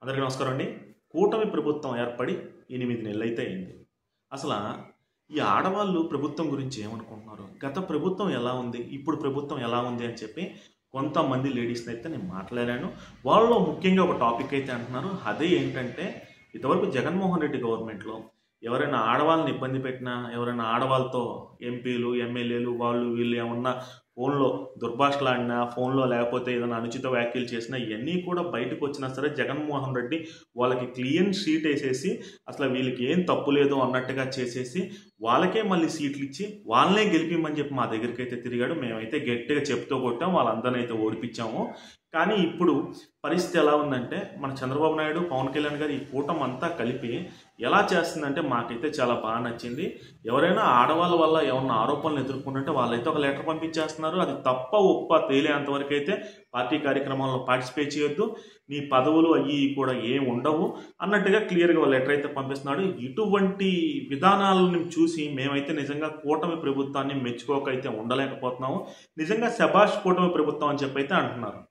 అందరికీ నమస్కారం అండి. కూటమి ప్రభుత్వం ఏర్పడి 8 నెలలైతే అయింది. అసలు ఈ ఆడవాళ్ళు ప్రభుత్వం గురించి ఏమనుకుంటున్నారు? గత ప్రభుత్వం ఎలా ఉంది? ఇప్పుడు ప్రభుత్వం ఎలా ఉంది అని చెప్పి కొంతమంది లేడీస్‌ని అయితే నేను మాట్లాడాను. వాళ్ళలో ముఖ్యంగా ఒక టాపిక్ అయితే అంటున్నారు. అదే ఏంటంటే ఇంతవరకు జగన్మోహన్ రెడ్డి గవర్నమెంట్‌లో ఎవరైనా ఆడవాళ్ళని ఇబ్బంది పెట్టినా, ఎవరైనా ఆడవాళ్ళతో ఎంపీలు, ఎమ్మెల్యేలు వాళ్ళు వీళ్ళు ఏమన్నా ఫోన్‌లో దుర్భాషలాడినా, ఫోన్‌లో లేకపోతే ఏదైనా అనుచిత వ్యాఖ్యలు చేసినా ఇయన్నీ కూడా బయటకు వచ్చినా సరే జగన్మోహన్ రెడ్డి వాళ్ళకి క్లీన్ షీట్ ఏసేసి అసలు వీళ్ళకి ఏం తప్పు లేదు అన్నట్టుగా చేసేసి వాళ్ళకే మళ్ళీ సీట్లు ఇచ్చి వాళ్ళనే గెలిపిమని చెప్పి మా దగ్గరికైతే తిరిగాడు. మేమైతే గట్టిగా చెప్తూ కొట్టాం. వాళ్ళందరిని అయితే ఓడిపించాము. కానీ ఇప్పుడు పరిస్థితి ఎలా ఉందంటే మన చంద్రబాబు నాయుడు, పవన్ కళ్యాణ్ గారు ఈ కూటమి అంతా కలిపి ఎలా చేస్తుందంటే మాకైతే చాలా బాగా నచ్చింది. ఎవరైనా ఆడవాళ్ళ వల్ల ఏమన్నా ఆరోపణలు ఎదుర్కొంటుంటే వాళ్ళైతే ఒక లెటర్ పంపించేస్తున్నారు. అది తప్ప ఒప్ప తేలేంత వరకు అయితే పార్టీ కార్యక్రమాల్లో పార్టిసిపేట్ చేయొద్దు, నీ పదవులు అవి కూడా ఏం ఉండవు అన్నట్టుగా క్లియర్గా లెటర్ అయితే పంపిస్తున్నాడు. ఇటువంటి విధానాలను చూసి మేమైతే నిజంగా కూటమి ప్రభుత్వాన్ని మెచ్చుకోకైతే ఉండలేకపోతున్నాము. నిజంగా శభాష్ కూటమి ప్రభుత్వం అని చెప్పి అయితే అంటున్నారు.